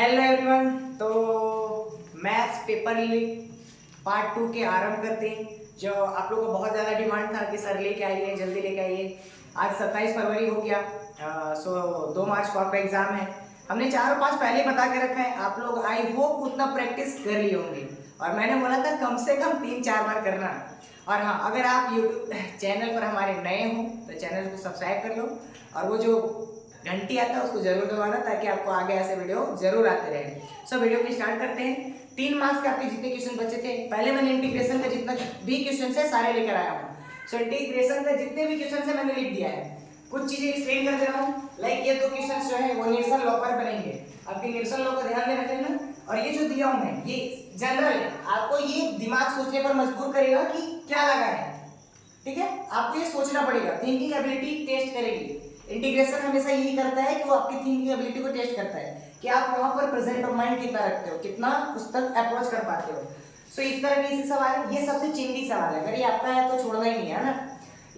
Hello everyone. तो maths paper part 2 के आरंभ करते हैं। जो आप लोगों को बहुत ज़्यादा डिमांड था कि सर लेके आइए, जल्दी लेके आइए। आज 27 फरवरी हो गया। सो 2 मार्च को आपका एग्ज़ाम है। हमने 4 और 5 पहले बता के रखा है। आप लोग आई होप उतना प्रैक्टिस कर लिए होंगे और मैंने बोला था कम से कम 3-4 बार करना। और हाँ, अगर आप यूट्यूब चैनल पर हमारे नए हो तो चैनल को सब्सक्राइब कर लो और वो जो घंटी आता है उसको जरूर दबाना ताकि आपको आगे ऐसे वीडियो जरूर आते रहे। सो वीडियो को स्टार्ट करते हैं। 3 मार्क्स के आपके जितने क्वेश्चन बचे थे, पहले मैंने इंटीग्रेशन का जितना भी क्वेश्चन है सारे लेकर आया हूँ। सो इंटीग्रेशन का जितने भी क्वेश्चन है मैंने लिख दिया है। कुछ चीजें एक्सप्लेन कर दे रहा हूँ। लाइक ये 2 क्वेश्चन जो है वो निरसन लॉ पर बनेंगे। आपके निरसन लॉ का ध्यान में रख लेना। और ये जो दिया हूँ मैं, ये जनरल है, आपको ये दिमाग सोचने पर मजबूर करेगा कि क्या लगा है। ठीक है, आपको ये सोचना पड़ेगा। थिंकिंग एबिलिटी टेस्ट करेगी। इंटीग्रेशन हमेशा यही करता है कि वो आपकी थिंकिंग एबिलिटी को टेस्ट करता है कि आप वहां पर प्रेजेंट ऑफ माइंड कितना रखते हो, कितना उस तक अप्रोच कर पाते हो। सो इस तरह के सवाल, ये सबसे चिंदी सवाल है। अगर ये आपका है तो छोड़ना ही नहीं है ना।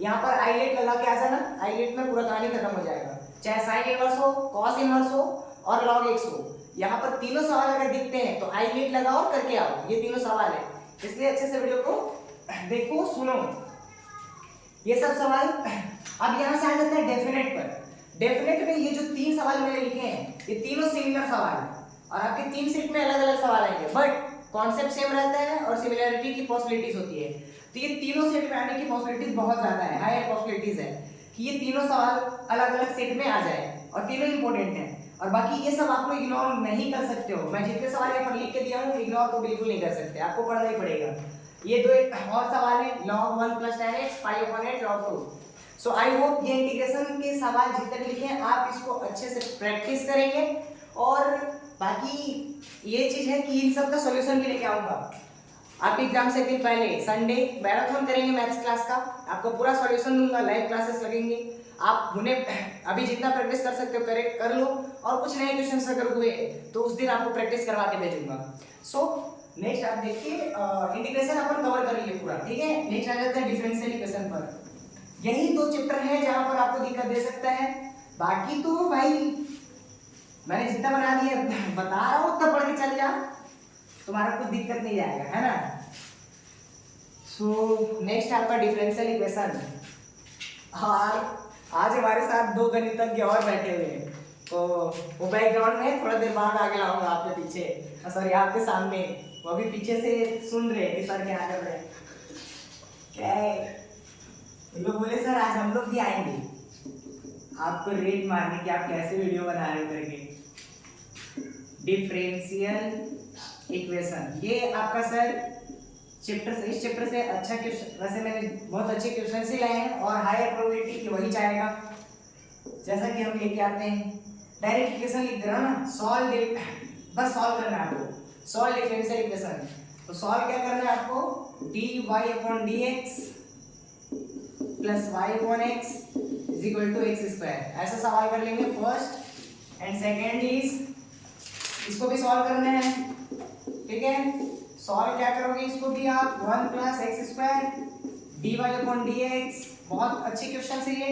यहाँ पर आईलेट लगा के आ जाना, आईलेट में पूरा कहानी खत्म हो जाएगा। चाहे साइन इनवर्स हो, कॉस इनवर्स हो और लॉग एक्स हो, यहाँ पर तीनों सवाल अगर दिखते हैं तो आईलेट लगाओ और करके आओ। ये तीनों सवाल है, इसलिए अच्छे से वीडियो को देखो, सुनो। ये सब सवाल अब यहाँ से आ जाता है डेफिनेट पर। डेफिनेट में ये जो 3 सवाल मैंने लिखे हैं ये तीनों सिमिलर सवाल है और आपके 3 सेट में अलग अलग सवाल आएंगे, बट कॉन्सेप्ट सेम रहता है और सिमिलरिटी की पॉसिबिलिटीज होती है। तो ये तीनों सेट में आने की पॉसिबिलिटीज बहुत ज्यादा है, हाई पॉसिबिलिटीज है कि ये तीनों सवाल अलग अलग सेट में आ जाए और तीनों इंपॉर्टेंट है। और बाकी ये सब आप लोग इग्नोर नहीं कर सकते हो। मैं जितने सवाल यहाँ पर लिख के दिया हूँ इग्नोर तो बिल्कुल नहीं कर सकते, आपको पढ़ना ही पड़ेगा। ये 2 और सवाल है, log 1 + tan x, π/8 log 2। So I hope ये इंटीग्रेशन के सवाल जितने भी लिखे हैं आप इसको अच्छे से प्रैक्टिस करेंगे। और बाकी ये चीज है कि इन सब का सॉल्यूशन भी लेके आऊंगा। आप एग्जाम से एक दिन पहले संडे मैराथन करेंगे मैथ्स क्लास का, आपको पूरा सॉल्यूशन दूंगा, लाइव क्लासेस लगेंगे। आप उन्हें अभी जितना प्रैक्टिस कर सकते हो कर लो, और कुछ नए क्वेश्चन अगर हुए तो उस दिन आपको प्रैक्टिस करवा के भेजूंगा। सो नेक्स्ट आप देखिए, इंटीग्रेशन अपन कवर कर लिए पूरा, ठीक है। नेक्स्ट आ जाता है डिफरेंशियल इक्वेशन पर। यही 2 चैप्टर है जहां पर आपको दिक्कत दे सकता है। बाकी तो भाई मैंने जितना बना दिया बता रहा हूं उतना पढ़ के चल जा, तुम्हारा कुछ दिक्कत नहीं जाएगा, है ना। सो नेक्स्ट आपका डिफरेंशियल इक्वेशन। और आज हमारे साथ 2 गणितज्ञ और बैठे हुए हैं, तो वो बैकग्राउंड में थोड़ा देर बाद आगे लाऊंगा आपके पीछे, सॉरी आपके सामने। वो अभी पीछे से सुन रहे कि सर क्या कर रहे हैं। क्या है, लोग बोले सर आज हम लोग भी आएंगे आपको रेट मारने की आप कैसे वीडियो बना रहे हो करके। डिफरेंशियल इक्वेशन ये आपका सर चैप्टर से, इस चैप्टर से अच्छा क्वेश्चन, वैसे मैंने बहुत अच्छे क्वेश्चन से लाए हैं और हायर प्रोबेबिलिटी की वही चाहेगा। जैसा कि हम लेके आते हैं डायरेक्ट इक्वेशन लिख दे रहा हूं ना, सॉल्व, बस सॉल्व करना है आपको। सॉल्व डिफरेंशियल इक्वेशन, तो सॉल्व क्या करना है आपको, dy/dx + y/x = x²। ऐसा सवाल कर लेंगे फर्स्ट एंड सेकंड इज, इसको भी सॉल्व करना है, ठीक है। सॉल्व क्या करोगे इसको भी आप, 1 + x² dy/dx। बहुत अच्छे क्वेश्चन है ये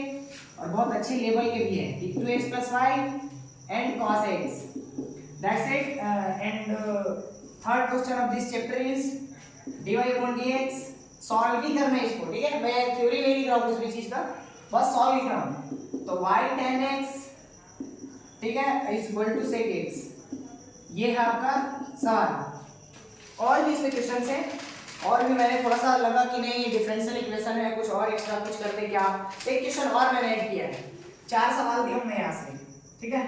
और बहुत अच्छे लेवल के भी है। 2x + y and cos x, that's it। and third question of this chapter is dy/dx। Solve भी करना है इसको, ठीक है। मैं थ्योरी नहीं लिख रहा हूँ किसी भी चीज का, बस सॉल्व लिख रहा हूँ। तो y tan x, ठीक है, = sec x। ये है आपका सवाल। और भी इसमें क्वेश्चन है, और भी मैंने थोड़ा सा लगा कि नहीं डिफरेंशियल इक्वेशन है, कुछ और एक्स्ट्रा कुछ करते क्या, एक क्वेश्चन और मैंने ऐड किया है। 4 सवाल दिए मैं यहाँ से, ठीक है।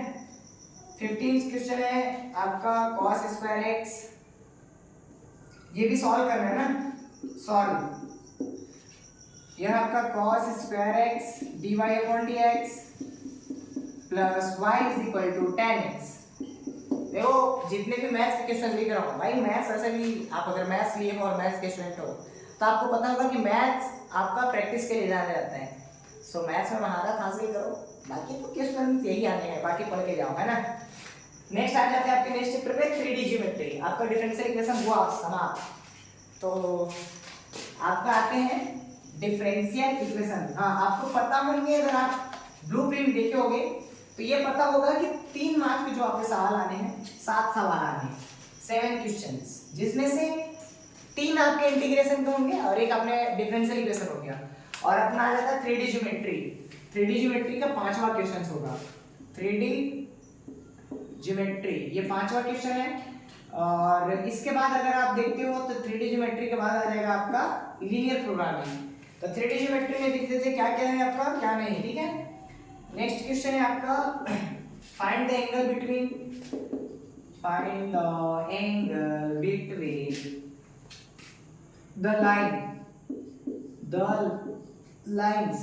15 क्वेश्चन है आपका cos² x, ये भी सॉल्व करना है ना। सॉल्व, यह आपका cos² x dy/dx + y = tan x। देखो जितने भी मैथ्स के क्वेश्चन लिख रहा हूँ भाई, मैथ्स ऐसे भी आप अगर मैथ्स लिए हो और मैथ्स के स्टूडेंट हो तो आपको पता होगा कि मैथ्स आपका प्रैक्टिस के लिए जाना जाता है। सो मैथ्स में महारत हासिल करो, बाकी तो क्वेश्चन यही आने हैं, बाकी पढ़ के जाओ, है ना। नेक्स्ट आ जाते हैं आपके नेक्स्ट चैप्टर पे 3D ज्योमेट्री। आपका डिफरेंशियल इक्वेशन हुआ समाप्त। तो आपका आते हैं डिफरेंशियल इक्वेशन। हाँ, आपको पता होंगे, अगर आप ब्लूप्रिंट देखे होगे तो ये पता होगा कि 3 मार्क्स के जो आपके सवाल आने हैं, 7 सवाल आने हैं, 7 क्वेश्चंस, जिसमें से 3 आपके इंटीग्रेशन के होंगे और एक आपने डिफरेंशियल इक्वेशन हो गया, और अपना आ जाता है 3D ज्योमेट्री। 3D ज्योमेट्री का 5वां क्वेश्चन होगा, 3D ज्योमेट्री, ये 5वां क्वेश्चन है। और इसके बाद अगर आप देखते हो तो 3D ज्योमेट्री के बाद आ जाएगा आपका लीनियर प्रोग्रामिंग। तो 3D ज्योमेट्री में देखते थे क्या क्या है आपका, क्या नहीं, ठीक है। नेक्स्ट क्वेश्चन है आपका find the angle between the lines,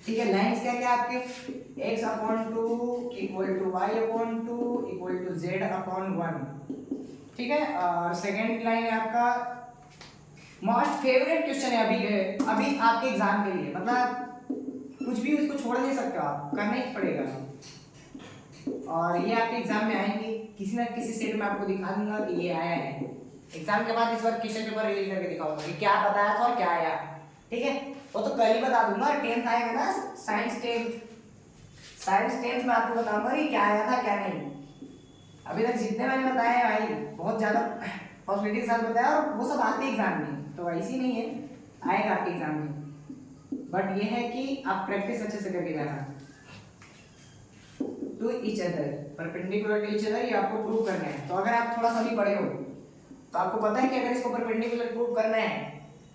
ठीक है। लाइंस क्या क्या आपके, x/2 equal to y/2 equal to z/1, ठीक है। और सेकंड लाइन है आपका मोस्ट फेवरेट क्वेश्चन है अभी आपके एग्जाम के लिए, मतलब कुछ भी उसको छोड़ नहीं सकते आप, करना ही पड़ेगा। और ये आपके एग्जाम में आएंगे, किसी ना किसी सेट में आपको दिखा दूंगा कि ये आया है। एग्जाम के बाद इस बार क्वेश्चन पेपर रिलीज करके दिखाऊंगा कि क्या बताया था और क्या आया, ठीक है। वो तो कल ही बता दूंगा, 10th आएगा ना, साइंस 10th में आपको बताऊंगा कि क्या आया था क्या नहीं। अभी तक जितने मैंने बताए हैं भाई, बहुत ज़्यादा पॉसिबिलिटी के साथ बताया, और वो सब आते एग्जाम में, तो ऐसी नहीं है, आएगा आपके एग्जाम में। बट ये है कि आप प्रैक्टिस अच्छे से करके जाना। To each other, perpendicular to each other, ये आपको प्रूव करना है। तो अगर आप थोड़ा सा भी पढ़े हो तो आपको पता है कि अगर इसको परपेंडिकुलर प्रूव करना है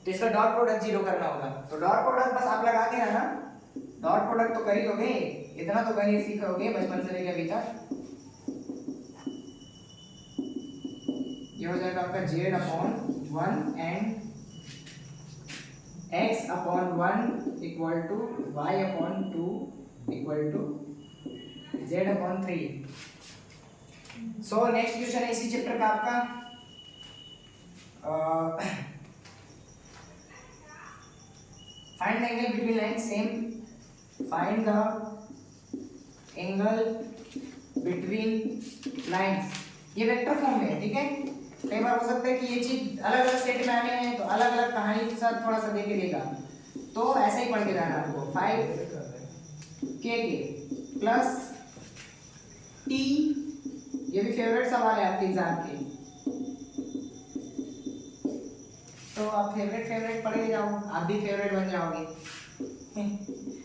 तो इसका डॉट प्रोडक्ट 0 करना होगा। तो डॉट प्रोडक्ट बस आप लगा के ना, डॉट प्रोडक्ट तो कर ही लोगे, इतना तो गणित सीखोगे बचपन से लेकर अभी तक। ये हो जाएगा आपका z/1 and x/1 equal to y/2 equal to z/3। So next question है इसी चैप्टर का आपका, find the angle between lines, same find the angle between lines, ये वेक्टर फॉर्म में है, ठीक है। कई बार हो सकता है कि ये चीज अलग अलग सेट में आने हैं, तो अलग अलग कहानी के साथ थोड़ा सा देके देगा, तो ऐसे ही पढ़ के जाना आपको। 5k प्लस t, ये भी फेवरेट सवाल है आपके एग्जाम के, तो आप फेवरेट पढ़ के जाओ, आप भी फेवरेट बन जाओगे।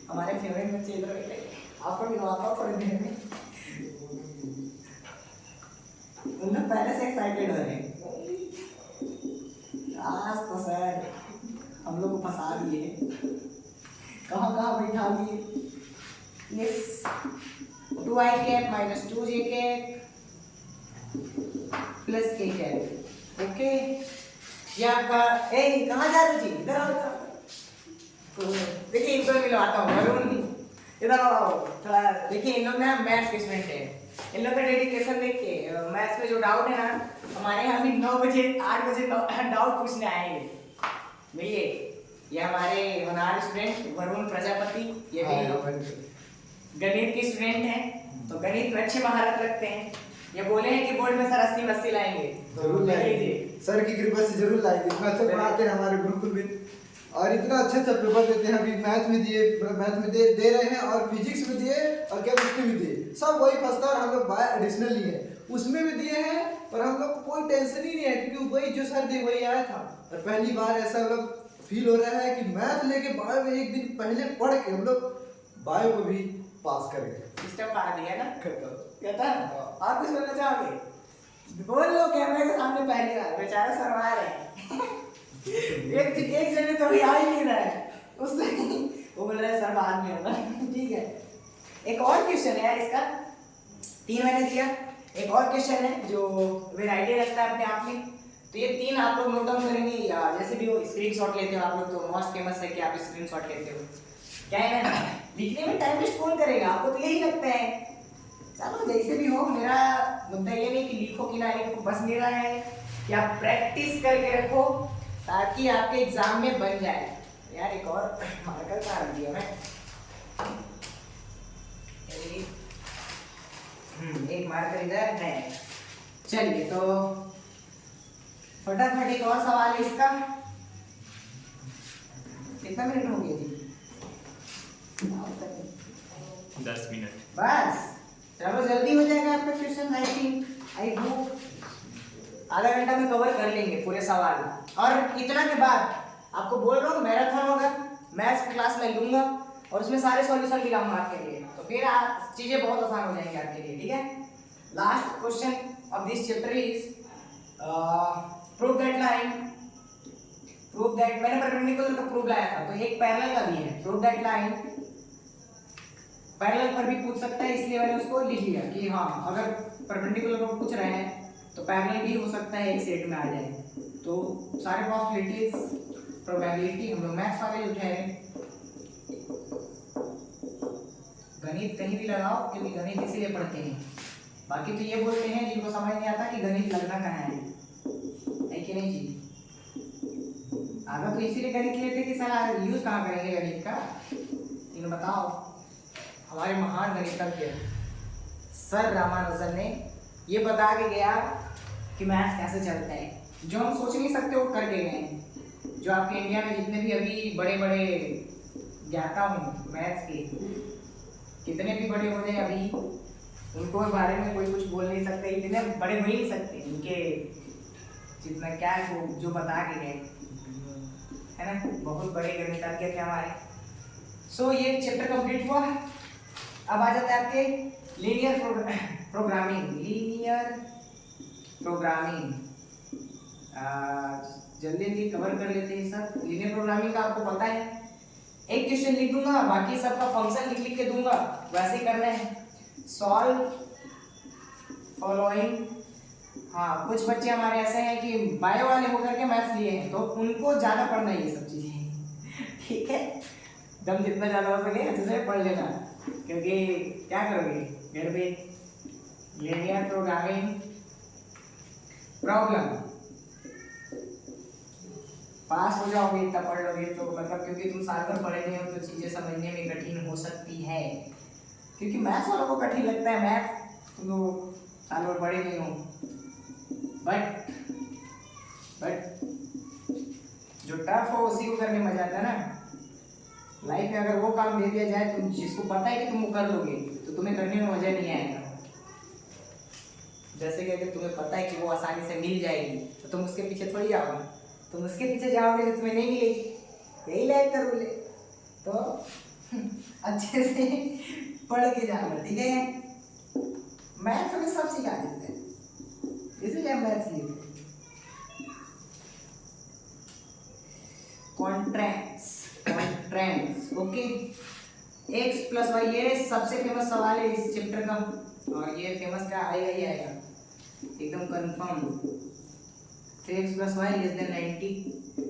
हमारे फेवरेट बच्चे इधर बैठे, आपको भी आता पढ़ देने में, उन लोग पहले से एक्साइटेड हो रहे हैं। आज तो सर हम लोग को फंसा दिए, कहाँ कहाँ बैठा दिए। Yes, 2i cap minus 2j cap plus k cap, okay. ये आपका, ए कहाँ जा रही थी, इधर आओ, देखिए इनको मिलवाता हूँ, वरुण इधर आओ थोड़ा। देखिए इन लोग ना मैथ्स के स्टूडेंट है, इन लोग का डेडिकेशन देख के मैथ्स में जो डाउट है ना, हमारे यहाँ भी 9 बजे 8 बजे डाउट पूछने आएंगे। मिलिए, ये हमारे होनहार स्टूडेंट वरुण प्रजापति, ये भी गणित के स्टूडेंट हैं, तो गणित में अच्छे महारत रखते हैं। ये बोले हैं कि बोर्ड में सर 80 लाएंगे, जरूर लाएंगे, सर की कृपा से जरूर लाएंगे। इतना अच्छा पढ़ाते हैं हमारे गुरुकुल में, और इतना अच्छा पेपर देते हैं। अभी मैथ में दिए, मैथ में दे रहे हैं, और फिजिक्स में दिए, और केमिस्ट्री में दिए, सब वही फंसता है। हम लोग बाय एडिशनल लिए हैं, उसमें भी दिए हैं, पर हम लोग को कोई टेंशन ही नहीं है, क्योंकि वही जो सर दिए वही आया था। और पहली बार ऐसा हम लोग फील हो रहा है कि मैथ लेके बायो में एक दिन पहले पढ़ के हम लोग बायो को भी पास करेंगे। सिस्टम पढ़ा दिया ना, कहता आप कुछ बोलना चाहोगे, बोल लो कैमरे के सामने पहली बार, बेचारा शर्मा रहे हैं। एक जने तो भी आ ही नहीं रहा है, उससे वो बोल रहा है सर बाद में होगा। ठीक है, एक और क्वेश्चन है यार, इसका 3 मैंने दिया, एक और क्वेश्चन है जो वेराइटी लगता है अपने आप में। तो ये 3 आप लोग नोट डाउन करेंगे, या जैसे भी हो स्क्रीनशॉट लेते हो आप लोग, तो मोस्ट फेमस है कि आप स्क्रीनशॉट लेते हो। क्या है ना, लिखने में टाइम वेस्ट कौन करेगा, आपको तो यही लगता है। चलो जैसे भी हो, मेरा मुद्दा ये नहीं कि लिखो कि ना लिखो, बस मेरा है कि आप प्रैक्टिस करके रखो ताकि आपके एग्जाम में बन जाए। यार एक और मार्कर कहाँ रख दिया मैं, एक मार्कर इधर है। चलिए तो फटाफट एक और सवाल है इसका। कितना मिनट हो गया जी? 10 मिनट। बस चलो जल्दी हो जाएगा आपका question. I think, I hope आधा घंटा में कवर कर लेंगे पूरे सवाल। और इतना के बाद आपको बोल रहा हूँ मैराथन होगा, मैथ्स क्लास में लूंगा और उसमें सारे सॉल्यूशन दिलाऊंगा आपके लिए, तो फिर चीजें बहुत आसान हो जाएंगी आपके लिए, ठीक है। Last question of this chapter is prove that line, prove that, मैंने परपेंडिकुलर का प्रूफ लाया था, तो एक पैरेलल का भी है। प्रूव दैट लाइन पैरेलल पर भी पूछ सकता है, इसलिए मैंने उसको लिख लिया कि हाँ अगर परपेंडिकुलर पर पूछ रहे हैं तो पैरेलल भी हो सकता है एक सेट में आ जाए। तो सारे पॉसिबिलिटीज, प्रोबेबिलिटी हम लोग मैथ्स वाले जो ठहरे। गणित कहीं भी लगाओ, क्योंकि गणित इसीलिए पढ़ते हैं। बाकी तो ये बोलते हैं जिनको समझ नहीं आता कि गणित लगना कहाँ है कि नहीं जी। आगे तो इसीलिए गणित लेते कि सारा यूज कहाँ करेंगे गणित का, इन्हें बताओ। हमारे महान गणितज्ञ सर रामानुजन ने ये बता के गया कि मैथ्स कैसे चलता है, जो हम सोच नहीं सकते वो करके गए हैं। जो आपके इंडिया में जितने भी अभी बड़े बड़े ज्ञाता हूँ मैथ्स के, कितने भी बड़े हो जाए अभी उनको बारे में कोई कुछ बोल नहीं सकते, इतने बड़े हो ही नहीं सकते इनके जितना क्या जो बता के गए, है ना। बहुत बड़े गणितज्ञ थे हमारे। सो ये चैप्टर कंप्लीट हुआ। अब आ जाता है आपके लीनियर प्रोग्रामिंग। लीनियर प्रोग्रामिंग जल्दी जल्दी कवर कर लेते हैं सब। लीनियर प्रोग्रामिंग का आपको पता है, एक क्वेश्चन लिख दूंगा, बाकी सबका फंक्शन लिख लिख के दूंगा, वैसे ही करना है। Solve following. हाँ, कुछ बच्चे हमारे ऐसे हैं कि बायो वाले होकर के मैथ्स लिए हैं, तो उनको ज़्यादा पढ़ना है ये सब चीज़ें, ठीक है। दम जितना ज़्यादा हो सके अच्छे से पढ़ लेना, क्योंकि क्या करोगे घर पे। लीनियर प्रोग्रामिंग प्रॉब्लम पास हो जाओगे इतना पढ़ लोगे तो, मतलब क्योंकि तुम साल भर पढ़े नहीं हो तो चीज़ें समझने में कठिन हो सकती है, क्योंकि मैथ्स वालों को कठिन लगता है मैथ्स, तुम लोग साल भर पढ़े नहीं हो। बट जो टफ हो उसी को करने में मजा आता है ना। लाइफ में अगर वो काम दे दिया जाए तुम जिसको पता है कि तुम वो कर लोगे, तो तुम्हें करने में मजा नहीं आएगा। जैसे कि अगर तुम्हें पता है कि वो आसानी से मिल जाएगी तो तुम उसके पीछे थोड़ी जाओगे, तुम उसके पीछे जाओगे जो तुम्हें नहीं मिलेगी। यही लाइफ का रूल है, तो अच्छे से पढ़ के जाना, ठीक है। मैथ्स हमें सब सिखा देते हैं, इसीलिए हम मैथ्स लिखते हैं। Contracts, okay. X plus Y, ये सबसे फेमस सवाल है इस चैप्टर का, और ये फेमस का आएगा ही आएगा एकदम confirm. 3x plus y less than 90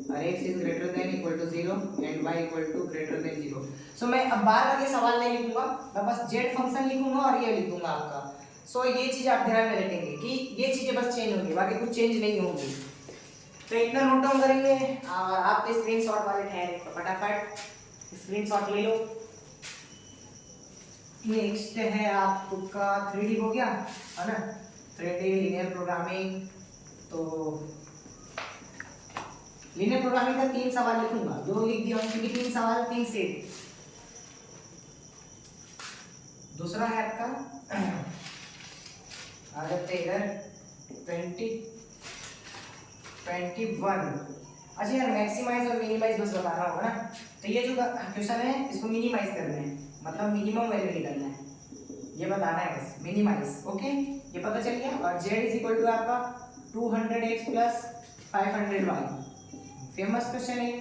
और x is greater than equal to 0 and y equal to greater than 0। सो मैं अब बार-बार ये सवाल नहीं लिखूंगा, मैं बस z फंक्शन लिखूंगा और ये लिख दूंगा आपका। सो ये चीज आप ध्यान में रखेंगे कि ये चीजें बस चेंज होंगी, बाकी कुछ चेंज नहीं होगी। तो इतना नोट डाउन करेंगे और आप स्क्रीनशॉट वाले ठहरे तो फटाफट स्क्रीनशॉट ले लो। नेक्स्ट है आपका 3D हो गया, है ना। 3D लीनियर प्रोग्रामिंग, तो लीनियर प्रोग्रामिंग का 3 सवाल लिखूंगा, 2 लिख दिया क्योंकि 3 सवाल 3 सेट। दूसरा है आपका आ जाते इधर 21। अच्छा यार, मैक्सिमाइज और मिनिमाइज बस बताना होगा ना। तो ये जो क्वेश्चन है इसको मिनिमाइज करना है, मतलब मिनिमम वैल्यू निकालना है, ये बताना है बस, मिनिमाइज। ओके, ये पता चल गया। और z इज इक्वल टू आपका 200x plus 500y, famous question है।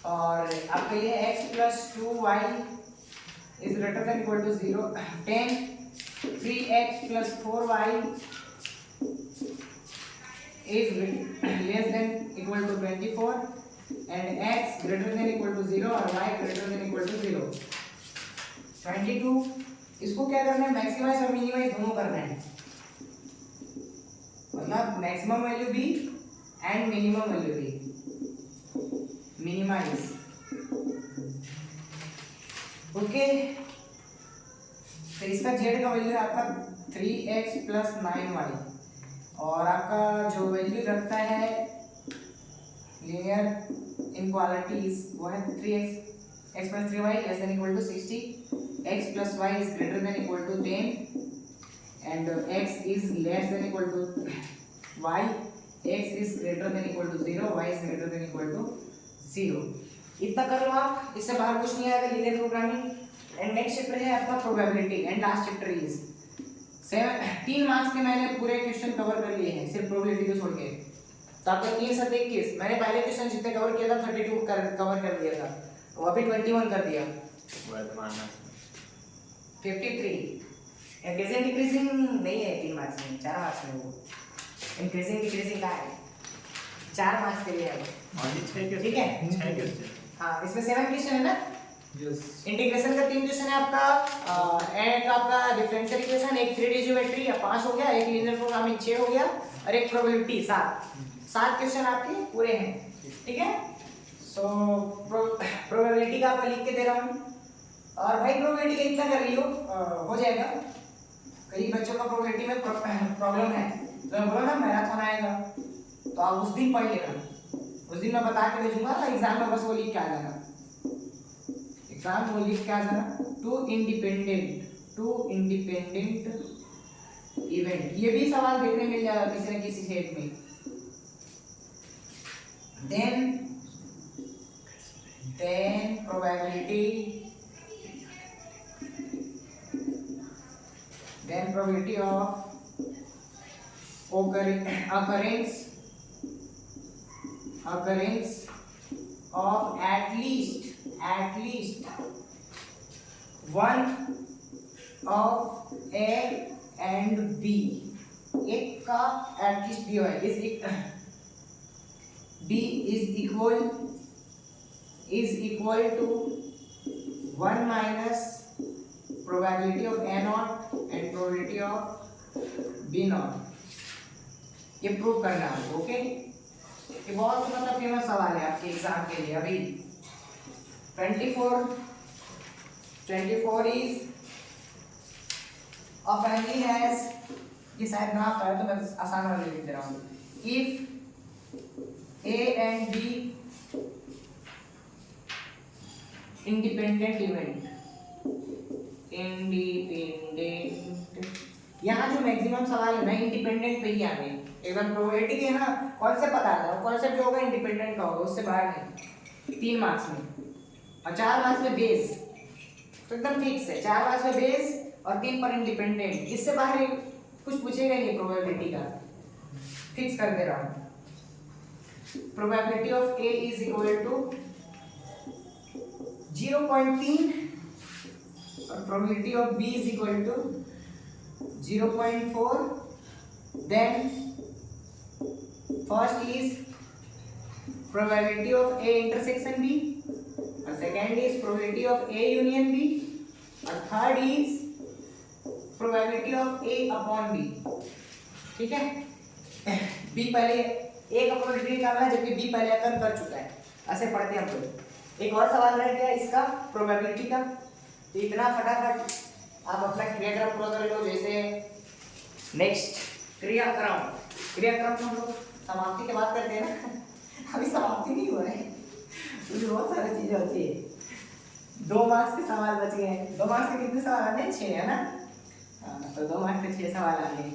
और आपका ये x plus 2y is greater than equal to 0, 10 3x plus 4y is less than equal to 24 and x greater than equal to 0 और y greater than equal to 0। 22 इसको क्या करना है, maximise और मिनिमाइज दोनों करना है, मतलब मैक्सिमम वैल्यू भी एंड मिनिमम वैल्यू भी, मिनिमाइज। ओके, तो इसका z का वैल्यू है आपका 3x प्लस 9y और आपका जो वैल्यू रखता है लीनियर इनक्वालिटीज वो है 3x plus 3y less than equal to 60 x plus y is greater than equal to 10 and x is less than equal to y, x is greater than equal to 0, y is greater than equal to 0. इतना कर लो आप, इससे बाहर कुछ नहीं आएगा linear programming. And next chapter है आपका probability and last chapter is 3 marks के मैंने पूरे क्वेश्चन कवर कर लिए हैं सिर्फ प्रोबेबिलिटी को छोड़ के. तो आपका 3 7 21 मैंने पहले क्वेश्चन जितने कवर किया था 32 कवर कर दिया था, तो अभी 21 कर दिया. वर्तमान 53 इंक्रीजिंग डिक्रीजिंग नहीं है 3 मार्क्स में, 4 मार्क्स में. वो इंक्रीजिंग डिक्रीजिंग का है 4 मार्क्स के लिए है वो. ठीक है. हाँ इसमें 7 क्वेश्चन है ना. यस. इंटीग्रेशन का 3 क्वेश्चन है आपका, एक आपका डिफरेंशियल इक्वेशन, एक 3D ज्योमेट्री या 5 हो गया, एक लीनियर प्रोग्रामिंग 6 हो गया और एक प्रोबेबिलिटी 7 क्वेश्चन आपके पूरे हैं. ठीक है. सो प्रोबेबिलिटी का आपको लिख के दे रहा हूँ. और भाई प्रोबेबिलिटी का इतना कर लियो हो जाएगा. कई बच्चों का प्रोबेबिलिटी में प्रॉब्लम है तो बोलो ना मैराथन आएगा तो आप उस दिन पढ़ लेना. उस दिन मैं बता के भेजूंगा, एग्जाम में बस वो लिख के आ जाना. एग्जाम में वो लिख के आ जाना. टू इंडिपेंडेंट इवेंट, ये भी सवाल देखने मिल जाएगा किसी न किसी सेट में. then probability of occurrence of at least one of A and B. एक का एटलीस्ट B है. B is equal to 1 minus probability of A naught and probability of B naught. ये प्रूव करना है. ओके. ये बहुत मतलब फेमस सवाल है आपके एग्जाम के लिए. अभी 24 is a family has, ये शायद ग्राफ है तो मैं आसान वाला लिख दे रहा हूँ. If A and B independent event, यहाँ जो मैक्सिमम सवाल है ना इंडिपेंडेंट पे ही आने. एकदम प्रोबेबिलिटी के ना कॉन्सेप्ट पता था, कॉन्सेप्ट जो होगा इंडिपेंडेंट का होगा, उससे बाहर नहीं. 3 मार्क्स में और 4 मार्क्स में बेस, तो एकदम फिक्स है. 4 मार्क्स में बेस और 3 पर इंडिपेंडेंट. इससे बाहर कुछ पूछेगा नहीं प्रोबेबिलिटी का. फिक्स कर दे रहा हूँ. Probability of A is equal to 0.3 और probability of B is equal to 0.4. Then first is probability of A intersection B और second is probability of A union B और third is probability of A upon B. ठीक है. B पहले A का probability निकालना है जबकि B पहले कर चुका है. ऐसे पढ़ते हैं हम लोग. एक और सवाल रह गया इसका प्रोबेबिलिटी का. तो इतना फटाफट आप अपना क्रियाक्रम पूरा कर लो. जैसे नेक्स्ट क्रियाक्रम तो हम लोग समाप्ति के बाद करते हैं ना. अभी समाप्ति नहीं हो रहा है, उसमें बहुत सारी चीजें होती है. 2 मार्क्स के सवाल बच गए हैं. 2 मार्क्स के कितने सवाल आने हैं? 6 है ना. तो 2 मार्क्स के 6 सवाल आने हैं.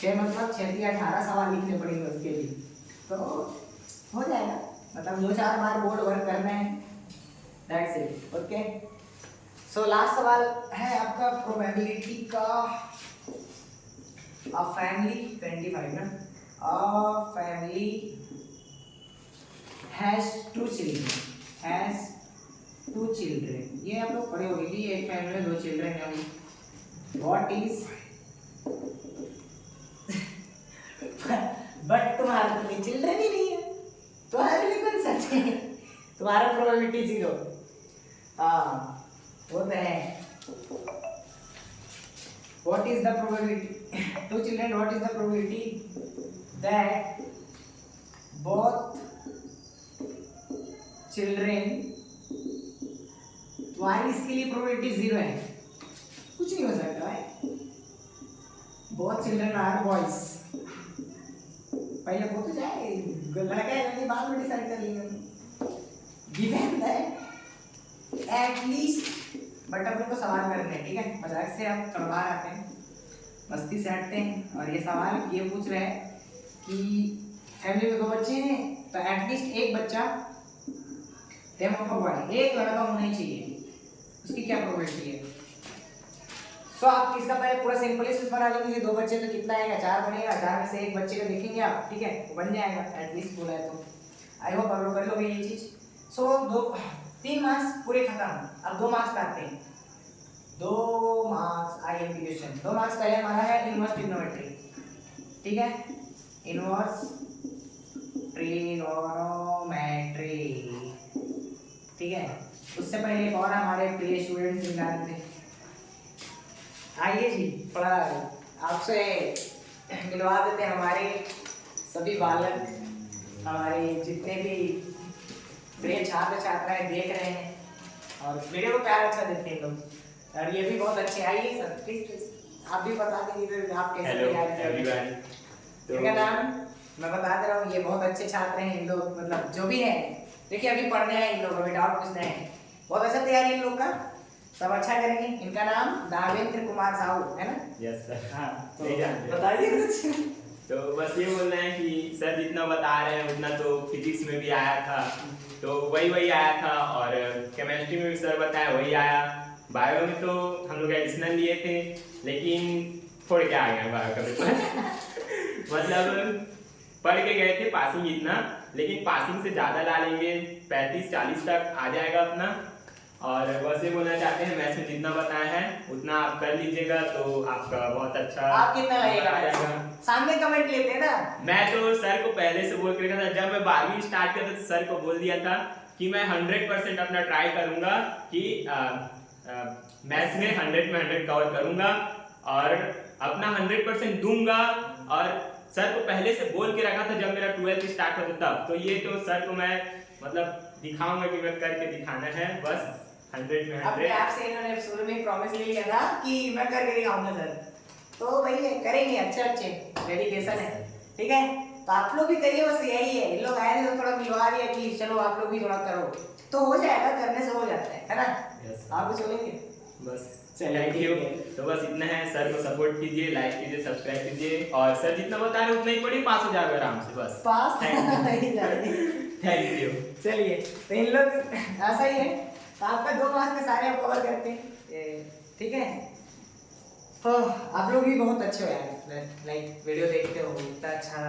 6 मतलब 6 या 18 सवाल लिखने पड़ेंगे उसके लिए. तो हो जाएगा, मतलब 2-4 बार बोर्ड वर्क करना है. That's it. Okay. So last सवाल है आपका प्रोबेबिलिटी का. अ फैमिली 25 ना. A family has 2 children. ये आप लोग पढ़े होंगे कि एक फैमिली में 2 चिल्ड्रन हैं. व्हाट इज बट तुम्हारा तो चिल्ड्रन ही नहीं है, तुम्हारे लिए कौन सच है? तुम्हारा प्रोबेबिलिटी 0. हाँ वो तो है. What is the probability? 2 children. What is the probability that both children? तुम्हारी इसके लिए प्रोबेबिलिटी 0 है. कुछ नहीं हो सकता है. both children are boys. पहले वो तो जाए लड़का है लड़की बाद में डिसाइड कर लेंगे. Given that at least but अपन को सवाल करने हैं, ठीक है। मजाक से आप थोड़ा बाहर आते हैं, मस्ती से हटते हैं। और ये सवाल ये पूछ रहे हैं कि फैमिली में 2 बच्चे हैं तो एटलीस्ट एक बच्चा एक लड़का होना ही चाहिए, उसकी क्या प्रोबेबिलिटी है? सो आप इसका पहले पूरा सिंपल ही बना लेंगे कि 2 बच्चे तो कितना आएगा, 4 बनेगा, 4 में से एक बच्चे का देखेंगे आप, ठीक है, वो बन जाएगा एटलीस्ट बोला है तो। आई होप आप लोग कर लोगे ये चीज। सो 3 मार्क्स पूरे खत्म। अब 2 मार्क्स पे आते हैं। 2 मार्क्स आईएमपी क्वेश्चन। 2 मार्क्स पहले हमारा है इनवर्स ट्रिग्नोमेट्री, ठीक है, इनवर्स ट्रिग्नोमेट्री, ठीक है। उससे पहले एक और हमारे प्रिय स्टूडेंट्स निकालते हैं। आइए जी, थोड़ा आपसे मिलवा देते हैं हमारे सभी बालक, हमारे जितने भी प्रिय छात्र छात्राएं देख रहे हैं और वीडियो को प्यार अच्छा देते हैं लोग, और ये भी बहुत अच्छे। आइए सर प्लीज आप भी बता दीजिए आप कैसे तैयार कर रहे हैं। इनका नाम मैं बता दे रहा हूँ, ये बहुत अच्छे छात्र हैं इन लोग, मतलब जो भी है। देखिए अभी पढ़ने हैं इन लोग, अभी डाउट पूछने हैं, बहुत अच्छा तैयारी इन लोग का, सब अच्छा करेंगे। इनका नाम दावेंद्र कुमार साहू है ना? Yes sir. हाँ, तो नहीं जानते। बताइए कुछ। तो बस ये बोलना है कि सर जितना बता रहे हैं उतना तो फिजिक्स में भी आया था, तो वही आया था, और केमिस्ट्री में भी सर बताया वही आया। बायो में तो हम लोग एडिशनल लिए थे, लेकिन छोड़ के आ गए बायो का पेपर। मतलब पढ़ के गए थे पासिंग इतना, लेकिन पासिंग से ज़्यादा ला लेंगे, 35-40 तक आ जाएगा अपना। और बस ये बोलना चाहते हैं मैथ्स में जितना बताया है उतना आप कर लीजिएगा तो आपका बहुत अच्छा। आप कितना लगेगा? सामने कमेंट लेते हैं ना। मैं तो सर को पहले से बोल के रखा था, जब मैं 12वीं स्टार्ट किया था तो सर को बोल दिया था कि मैं 100% अपना ट्राई करूंगा कि मैथ्स में 100 में 100 कवर करूंगा और अपना 100% दूंगा। और सर को पहले से बोल के रखा था जब मेरा 12th स्टार्ट होता तब। तो ये तो सर को मैं मतलब दिखाऊंगा कि मैं करके दिखाना है, बस 100 में 100। अपने आप से इन्होंने शुरू में प्रॉमिस ले लिया था कि मैं करके दिखाऊंगा सर, तो भैया करेंगे, अच्छे डेडिकेशन है, ठीक है। तो आप लोग भी करिए, बस यही है। इन लोग आए थे तो थोड़ा मिलवा दिया कि चलो आप लोग भी थोड़ा करो, तो हो जाएगा, करने से हो जाता है ना? आप भी चलेंगे बस चलिए, थैंक यू। तो बस इतना है, सर को सपोर्ट कीजिए, लाइक कीजिए, सब्सक्राइब कीजिए, और सर जितना बता रहे उतना ही पढ़िए, पास हो जाएगा आराम से, बस पास थैंक यू। चलिए, तो इन लोग ऐसा ही है, तो आपका 2 मार्क्स के सारे आप कवर करते हैं, ठीक है। तो आप लोग भी बहुत अच्छे हो यार, लाइक वीडियो देखते हो, इतना अच्छा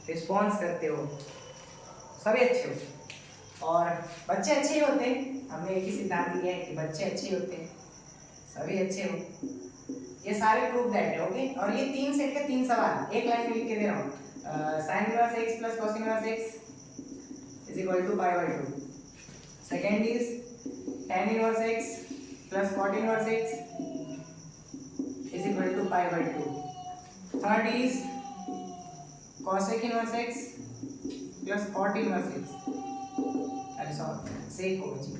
रिस्पॉन्स करते हो, सभी अच्छे हो और बच्चे अच्छे ही होते हैं। हमने एक ही सिद्धांत दिया है कि बच्चे अच्छे ही होते हैं, सभी अच्छे हो। ये सारे प्रूफ दैट है, ओके। और ये 3 सेट के 3 सवाल एक लाइन में लिख के दे रहा हूँ। sin inverse x plus cos inverse x is equal to pi by 2. Second is tan inverse x plus cot inverse x is equal to pi by 2. Third is cosec inverse x plus cot inverse x. अरे sorry, sec होगा जी,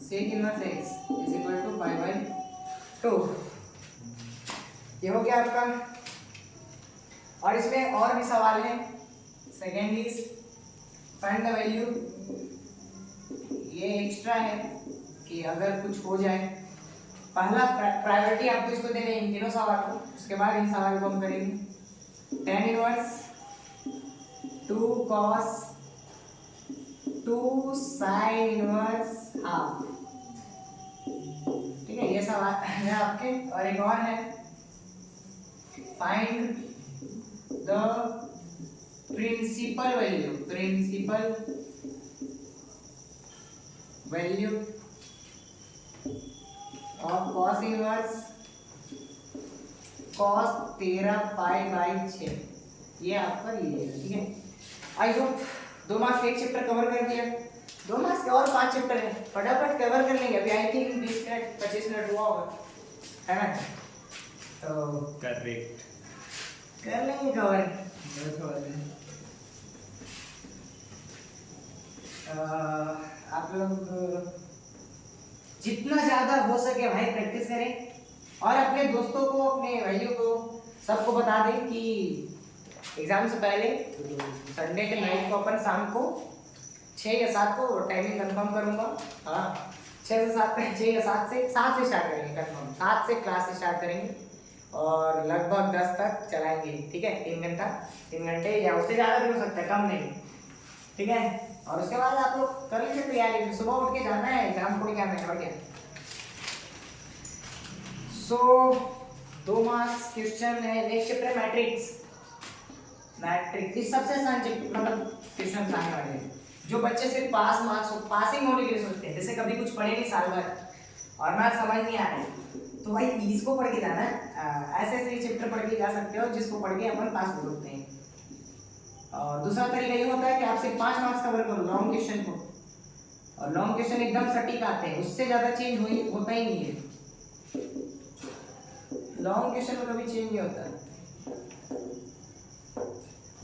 sec inverse x is equal to pi by 2. ये हो गया आपका। और इसमें और भी सवाल है। Second is find the value, ये एक्स्ट्रा है कि अगर कुछ हो जाए, पहला प्रायोरिटी आपको इसको देना है इन तीनों सवाल को, उसके बाद इन सवाल को हम करेंगे। tan inverse 2 cos 2 sin inverse half, ठीक है, ये सवाल है आपके। और एक और है, find the principal value of cos inverse cos 13 pi by 6, ये आपका ये है, ठीक है। आई होप 2 मार्क्स एक चैप्टर कवर कर दिया, 2 मार्क्स के और 5 चैप्टर है, फटाफट कवर कर लेंगे। अभी आई थिंक 20 मिनट 25 मिनट हुआ होगा, है ना? तो करेक्ट, कर लेंगे कवर। आप लोग जितना ज्यादा हो सके भाई प्रैक्टिस करें, और अपने दोस्तों को, अपने भाइयों को, सबको बता दें कि एग्जाम से पहले संडे के नाइट को अपन शाम को 6 या 7 को टाइमिंग कंफर्म करूंगा, हाँ, 6 से 7 6 या 7 से स्टार्ट करेंगे कंफर्म 7 से क्लास स्टार्ट करेंगे और लगभग 10 तक चलाएंगे, ठीक है। 3 घंटे या उससे ज़्यादा भी हो सकता है, कम नहीं, ठीक है। और उसके बाद आप लोग कर लीजिए तैयारी, सुबह उठ के जाना है एग्जाम को क्या है और क्या। सो 2 मार्क्स क्वेश्चन है। नेक्स्ट चैप्टर है मैट्रिक्स। इस सबसे आसान मतलब क्वेश्चन आने वाले हैं जो बच्चे सिर्फ पासिंग होने के लिए सोचते हैं, जैसे कभी कुछ पढ़े नहीं साल भर और मैथ समझ नहीं आ रहा तो भाई इसको पढ़ के जाना है। ऐसे चैप्टर पढ़ के जा सकते हो जिसको पढ़ के अपन पास हो सकते हैं। और दूसरा तरीका ये होता है कि आप सिर्फ 5 मार्क्स कवर करो लॉन्ग क्वेश्चन को, और लॉन्ग क्वेश्चन एकदम सटीक आते हैं, उससे ज़्यादा चेंज होता ही नहीं है। लॉन्ग क्वेश्चन में कभी चेंज नहीं होता,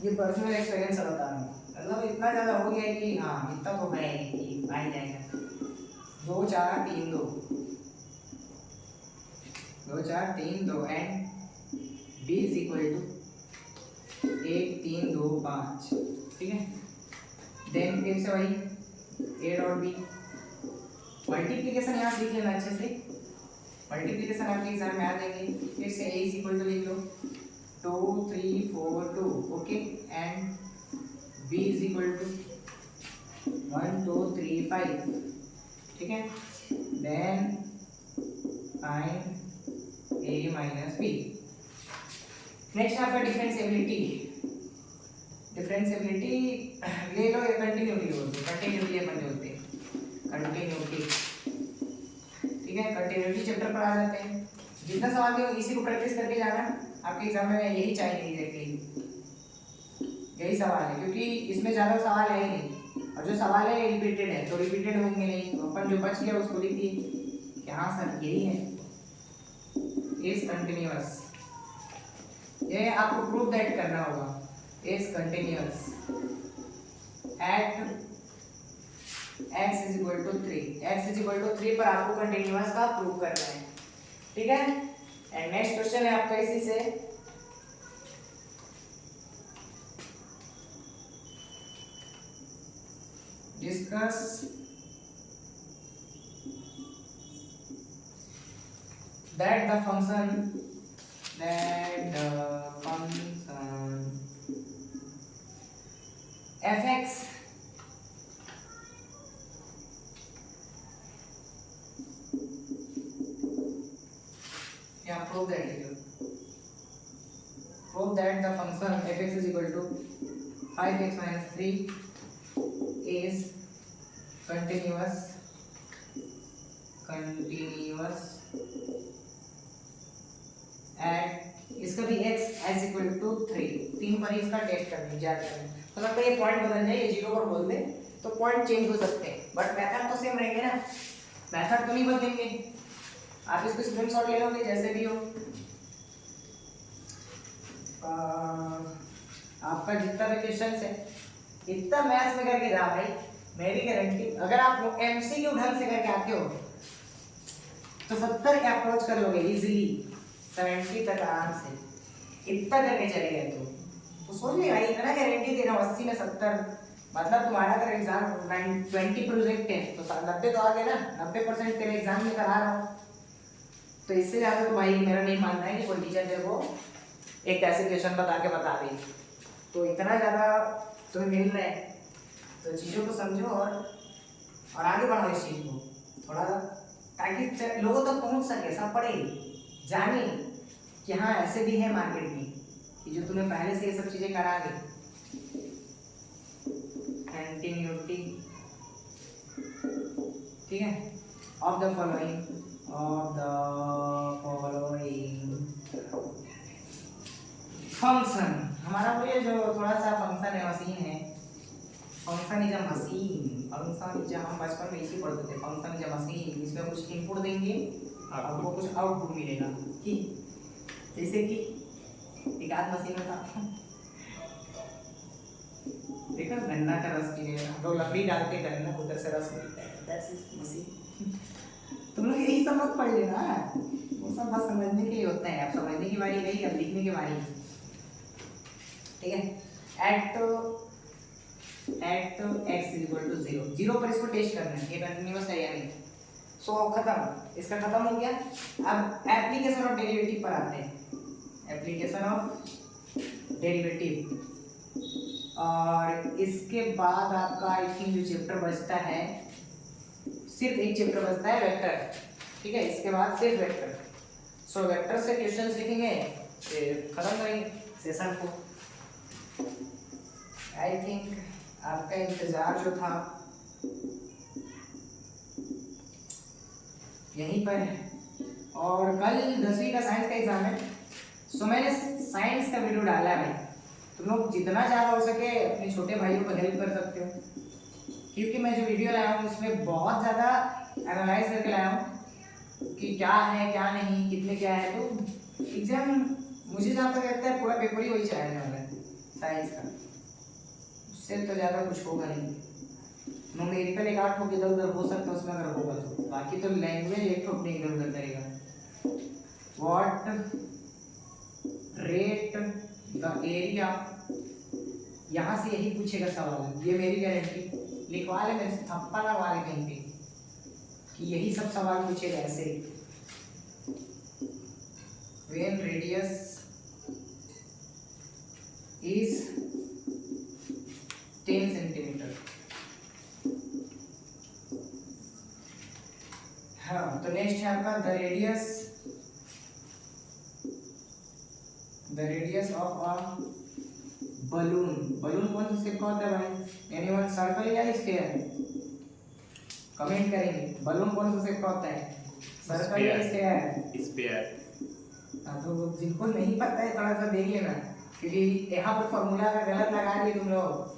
ये पर्सनल एक्सपीरियंस से बता रहा हूँ। मतलब इतना ज़्यादा हो गया कि हाँ इतना तो है कि आ ही जाएगा। 2 4 3 2 2 4 3 2 and b is equal to 1 3 2 5, ठीक है। देन फिर से वही a डॉट b, मल्टीप्लिकेशन यहाँ सीख लेना अच्छे से। मल्टीप्लिकेशन आपके एग्जाम में आ जाएंगे। फिर से a इज इक्वल टू लिख लो 2 3 4 2, okay, and b is equal to 1 2 3 5, ठीक है। Then find a minus b। Next आपका डिफरेंशिएबिलिटी ले लो या कंटिन्यूटी लो, कंटिन्यूटी अपन बोलते हैं कंटिन्यूटी, ठीक है। कंटिन्यूटी चैप्टर पर आ जाते हैं। जितना सवाल दियो इसी को प्रैक्टिस करके जाना, आपके एग्जाम में यही चाहिए एग्जैक्टली, यही सवाल है क्योंकि इसमें ज़्यादा सवाल है ही नहीं, और जो सवाल है रिपीटेड है तो रिपीटेड होंगे नहीं, तो अपन जो बच गया उसको लिख दिए कि हाँ सर यही है, इज कंटिन्यूअस। ये आपको प्रूफ दैट करना होगा, is continuous at x is equal to 3, x is equal to 3 पर आपको कंटिन्यूअस का प्रूफ करना है, ठीक है। एंड नेक्स्ट क्वेश्चन है आपका इसी से, discuss that the function fx yeah prove that the function fx is equal to 5x minus 3 is continuous eight इसका भी x एज इक्वल टू 3 पर ही इसका टेस्ट करने जा रहे हैं। तो लगता है ये पॉइंट बदल जाए, ये 0 पर बोल दे तो पॉइंट चेंज हो सकते हैं, बट मेथड तो सेम रहेंगे ना, मेथड तो नहीं बदलेंगे। आप इसको स्क्रीनशॉट ले लोगे जैसे भी हो। आपका जितना भी क्वेश्चन है इतना मैथ्स में करके जा भाई, मेरी गारंटी अगर आप एमसीक्यू ढंग से करके आते हो तो 70 अप्रोच कर लोगे इजीली, 70 तक आराम से, इतना करके चले गए तो सोच ले भाई, इतना गारंटी दे रहा हूँ 80 में 70, मतलब तुम्हारा अगर एग्जाम 20 प्रोजेक्ट है तो 90 तो आ गए ना, 90% तेरे एग्जाम में करा रहा हूँ, तो इससे ज़्यादा तो भाई मेरा नहीं मानना है कि कोई टीचर तेरे को एक ऐसे क्वेश्चन बता दे। तो इतना ज़्यादा तुम्हें मिल रहा है तो चीज़ों को समझो और आगे बढ़ाओ इस चीज़ को थोड़ा, ताकि लोगों तक पहुँच सके, सब पढ़े जाने कि हाँ ऐसे भी है मार्केट में कि जो तुम्हें पहले से ये सब चीज़ें करा दे। कंटिन्यूटी, ठीक है। ऑफ द फॉलोइंग फंक्शन, हमारा वो ये जो थोड़ा सा फंक्शन है, मशीन है, function is a machine, function is, हम बचपन में इसी पढ़ते थे, फंक्शन इज अ मशीन, इसमें कुछ इनपुट देंगे आपको कुछ आउटपुट मिलेगा, कि जैसे कि एक आध मशीन था देखो गन्ना का रस पी रहे हम लोग, लकड़ी डालते गन्ना उधर से रस मिलता है, दैट्स इज मशीन। तुम लोग यही सब मत पढ़ लेना, वो सब बस समझने के लिए होता है, अब समझने की बारी गई, अब लिखने की बारी, ठीक है। At x is equal to 0 पर इसको टेस्ट करना है ये कंटिन्यूअस है या नहीं। सो खत्म, इसका खत्म हो गया। अब एप्लीकेशन ऑफ डेरिवेटिव पर आते हैं। एप्लीकेशन ऑफ डेरिवेटिव, और इसके बाद आपका आई थिंक जो चैप्टर बचता है, सिर्फ एक चैप्टर बचता है वेक्टर, ठीक है। इसके बाद सिर्फ वेक्टर। सो वेक्टर से क्वेश्चंस लिखेंगे, फिर खत्म करेंगे सेशन को। आई थिंक आपका इंतजार जो था यहीं पर है। और कल 10वीं का साइंस का एग्जाम है, सो मैंने साइंस का वीडियो डाला है। तुम लोग जितना ज़्यादा हो सके अपने छोटे भाइयों को हेल्प कर सकते हो, क्योंकि मैं जो वीडियो लाया हूँ उसमें बहुत ज़्यादा एनालाइज करके लाया हूँ कि क्या है क्या नहीं, कितने क्या है। तो एग्जाम मुझे जहाँ तक लगता है पूरा पेपर ही वही चलाने वाला है साइंस का, उससे तो ज़्यादा कुछ होगा नहीं। न्यूमेरिकल एक आठ ठोक इधर उधर हो सकता है उसमें अगर होगा तो, बाकी तो लैंग्वेज एक ठोक नहीं इधर उधर करेगा। व्हाट रेट द एरिया, यहाँ से यही पूछेगा सवाल, ये मेरी गारंटी। लिखवा ले मेरे से, थप्पा लगवा ले कहीं पे कि यही सब सवाल पूछेगा ऐसे। When radius is 10 centimetre. हाँ, तो नेक्स्ट है आपका the radius of a balloon. Balloon कौन सा शेप का होता है भाई? एनीवन, सर्कल या स्फीयर? कमेंट करेंगे। बलून कौन सा शेप का होता है, सर्कल या स्फीयर? स्फीयर। हाँ, तो जिनको नहीं पता है थोड़ा सा देख लेना, क्योंकि यहाँ पर फॉर्मूला अगर गलत लगा दिए तुम लोग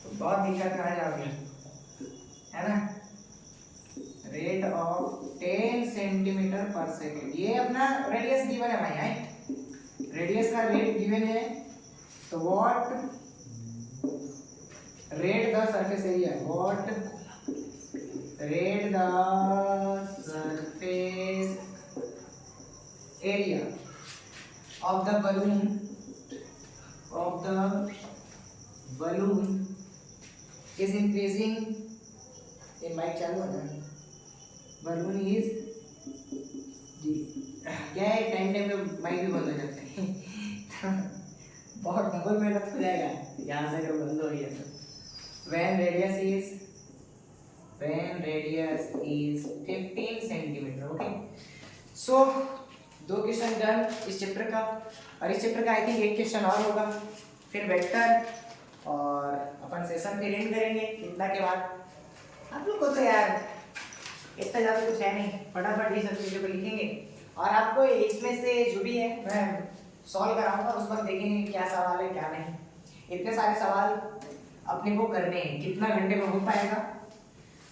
तो बहुत दिक्कत में आ जाओगे, है ना। रेट ऑफ 10 सेंटीमीटर पर सेकेंड, ये अपना रेडियस गिवन है भाई, है रेडियस का रेट गिवन है। तो what rate the surface area, what rate the surface area of the balloon is increasing in mic चालू है ना, balloon is जी क्या है, टाइम टाइम पे माइक भी बंद हो जाते हैं बहुत डबल मेहनत हो जाएगा यहाँ से अगर बंद हो गया तो। when radius is 15 centimetre, okay. So 2 question done इस चैप्टर का, और इस चैप्टर का आई थिंक एक क्वेश्चन और होगा, फिर वेक्टर, और अपन सेशन फिर एंड करेंगे इतना के बाद। आप लोग को तो यार इतना ज़्यादा कुछ है नहीं, फटाफट ये सब चीज़ों को लिखेंगे, और आपको इसमें से जो भी है मैं सॉल्व कराऊंगा, उस वक्त देखेंगे क्या सवाल है क्या नहीं। इतने सारे सवाल अपने को करने हैं, कितना घंटे में हो पाएगा।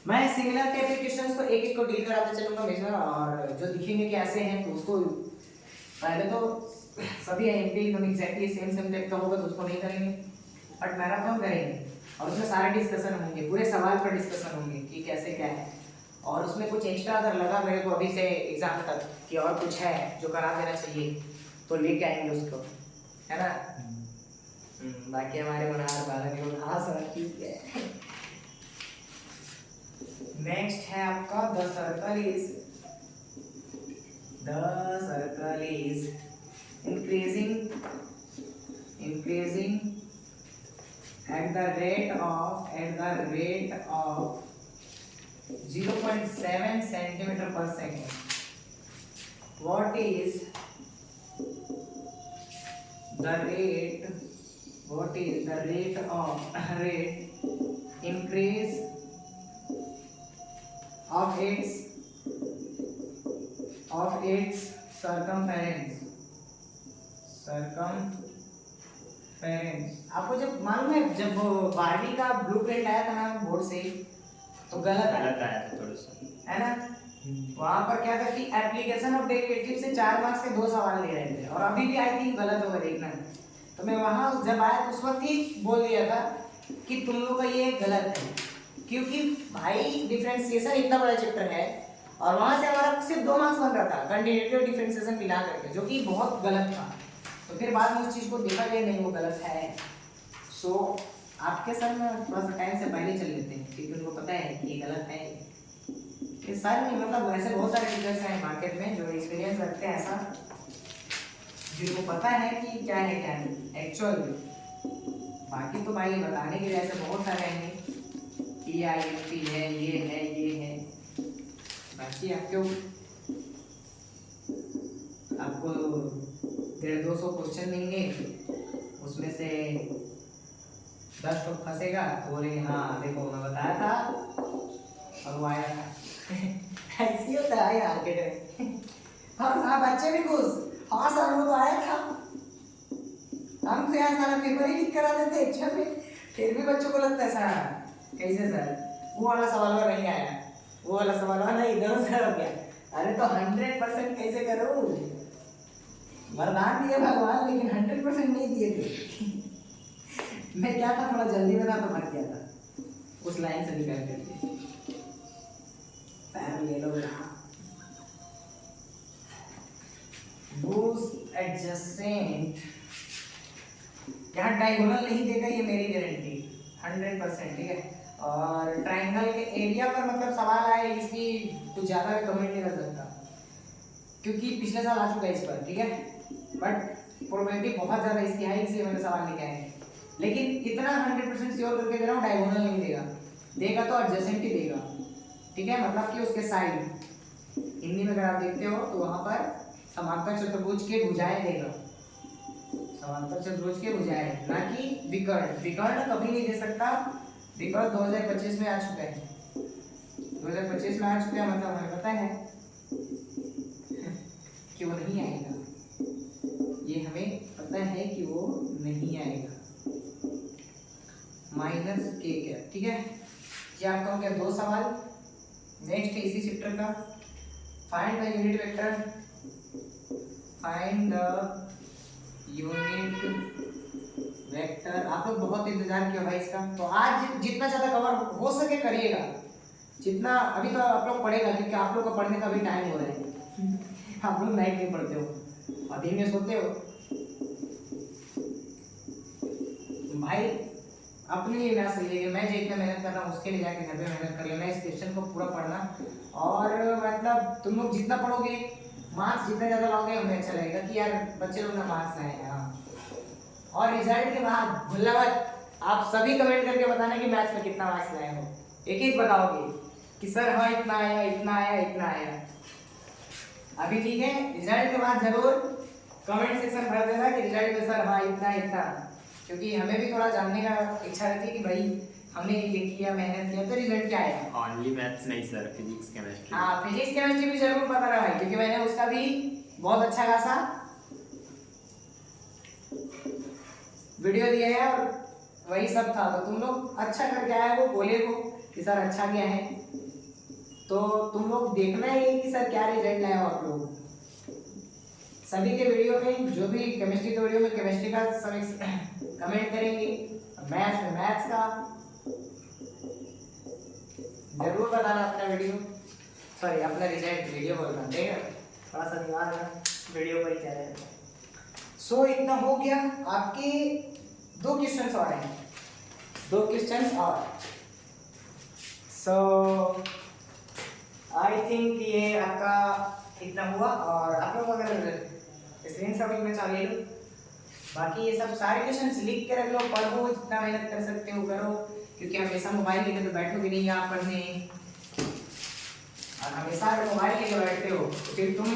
मैं सिमिलर टाइप के क्वेश्चंस को एक एक को डील कराते चलूंगा बीच में, और जो दिखेंगे कि ऐसे हैं तो उसको पहले तो सभी एमपी एकदम एग्जैक्टली सेम टाइप का होगा तो उसको नहीं करेंगे, बट मैराथन करेंगे, और उसमें सारे डिस्कशन होंगे, पूरे सवाल पर डिस्कशन होंगे कि कैसे क्या है। और उसमें कुछ एक्स्ट्रा अगर लगा मेरे को अभी से एग्जाम तक कि और कुछ है जो करा देना चाहिए तो लेके आएंगे उसको, है ना। बाकी हमारे मनार बालक लोग, हाँ सर ठीक है। नेक्स्ट है आपका the circle is increasing at the rate of 0.7 centimeter per second. What is the rate increase of its circumference? आपको जब मालूम है जब 12वीं का ब्लूप्रिंट आया था ना बोर्ड से, तो गलत आया था थोड़ा सा, है ना। वहां पर क्या था कि एप्लीकेशन ऑफ डेरिवेटिव से 4 मार्क्स के 2 सवाल ले रहे थे, और अभी भी आई थिंक गलत होगा देखना। तो मैं वहां जब आया तो उस वक्त ही बोल दिया था कि तुम लोग का ये गलत है, क्योंकि भाई डिफरेंशिएशन इतना बड़ा चैप्टर है, और वहां से हमारा सिर्फ 2 मार्क्स बन रहा था कंटिन्यूटी डिफरेंशिएशन मिला करके, जो कि बहुत गलत था। तो फिर बाद में उस चीज़ को देखा गया नहीं वो गलत है। सो आपके सर में थोड़ा सा टाइम से पहले चल लेते हैं, क्योंकि उनको पता है कि ये गलत है। ये सर नहीं, मतलब ऐसे बहुत सारे टीचर्स हैं मार्केट में जो एक्सपीरियंस रखते हैं ऐसा, जिनको पता है कि क्या है क्या नहीं एक्चुअल में। बाकी तो भाई बताने के लिए ऐसे बहुत सारे हैं, EIMP है, ये है, ये है। बाकी आपको 150-200 क्वेश्चन देंगे, उसमें से 10 तो फंसेगा तो बोलेंगे हाँ देखो मैं बताया था और वो आया था। ऐसी होता है यार के में। हाँ हाँ, बच्चे भी खुश, हाँ सर वो तो आया था, हम तो यार सारा पेपर ही लिख करा देते एग्जाम में, फिर भी बच्चों को लगता है सर कैसे सर वो वाला सवाल और नहीं आया, वो वाला सवाल और नहीं, दोनों सर हो गया। अरे तो 100% कैसे करो, वरदान दिए भगवान लेकिन 100% नहीं दिए थे। मैं क्या था, थोड़ा जल्दी में था तो मर गया था उस लाइन से निकल करके। पैर ले लो बेटा, बूस्ट एडजस्टेंट, यहाँ डायगोनल नहीं देगा ये मेरी गारंटी 100%, ठीक है। और ट्रायंगल के एरिया पर मतलब सवाल आए इसकी कुछ ज़्यादा कमेंट नहीं कर सकता, क्योंकि पिछले साल आ चुका है इस पर, ठीक है। बट प्रोबेबिलिटी बहुत ज़्यादा इसकी है, इसलिए मैंने सवाल लेके आए हैं। लेकिन इतना 100% श्योर करके दे रहा हूँ, डायगोनल नहीं देगा, देगा तो एडजेसेंट ही देगा, ठीक है। मतलब कि उसके साइड, हिंदी में अगर आप देखते हो तो वहाँ पर समांतर चतुर्भुज के भुजाएं देगा, समांतर चतुर्भुज के भुजाएं, ना कि विकर्ण। विकर्ण कभी नहीं दे सकता, विकर्ण 2025 में आ चुका है, 2025 में आ चुका है, मतलब हमें पता है कि वो नहीं आएगा, ये हमें पता है कि वो नहीं आएगा। -k क्या, ठीक है। ये आपका हो गया 2 सवाल। नेक्स्ट है इसी चैप्टर का, find the unit vector, find the unit vector. आप लोग बहुत इंतजार किया भाई इसका, तो आज जितना ज़्यादा कवर हो सके करिएगा, जितना अभी तो आप लोग पढ़ेगा, क्योंकि आप लोग का पढ़ने का भी टाइम हो रहा है। आप लोग नाइट में पढ़ते हो और दिन में सोते हो भाई, अपनी ना सही है। मैं जितना मेहनत कर रहा हूँ उसके लिए जाके घर पे मेहनत कर लेना, इस क्वेश्चन को पूरा पढ़ना, और मतलब तुम लोग जितना पढ़ोगे, मार्क्स जितना ज़्यादा लाओगे हमें अच्छा लगेगा कि यार बच्चे लोग ना मार्क्स लाए हैं। हाँ, और रिजल्ट के बाद भूलना मत, आप सभी कमेंट करके बताना कि मैथ्स में कितना मार्क्स लाए हो, एक एक बताओगे कि सर हाँ इतना आया, इतना आया, इतना आया। अभी ठीक है, रिजल्ट के बाद जरूर कमेंट सेक्शन भर देना कि रिजल्ट में सर हाँ इतना इतना, क्योंकि हमें भी थोड़ा जानने का इच्छा रहती है कि भाई हमने ये किया, मेहनत किया, तो रिजल्ट क्या आएगा। ओनली मैथ्स नहीं सर, फिजिक्स केमिस्ट्री। हाँ, फिजिक्स केमिस्ट्री भी जरूर पता रहा भाई, क्योंकि मैंने उसका भी बहुत अच्छा खासा वीडियो दिया है और वही सब था। तो तुम लोग अच्छा करके आए हो, बोले हो कि सर अच्छा गया है, तो तुम लोग देखना ही कि सर क्या रिजल्ट लाए हो आप लोग। सभी के वीडियो में, जो भी केमिस्ट्री के वीडियो में केमिस्ट्री का कमेंट करेंगे, मैथ्स में मैथ्स का जरूर बताना अपना वीडियो, सॉरी अपना रिजल्ट, वीडियो बोलना, ठीक है, थोड़ा सा दिमाग में वीडियो पर ही चला जाता है। सो इतना हो गया, आपके 2 क्वेश्चंस और हैं, 2 क्वेश्चंस और। सो आई थिंक ये आपका इतना हुआ, और आप लोग अगर स्क्रीनशॉट में चाह ले लो, बाकी ये सब सारे क्वेश्चंस लिख के रख लो, पढ़ो, जितना मेहनत कर सकते हो करो, क्योंकि हमेशा मोबाइल लेकर तो बैठोगे नहीं आप पढ़ने, और हमेशा अगर मोबाइल लेकर बैठते हो तो फिर तुम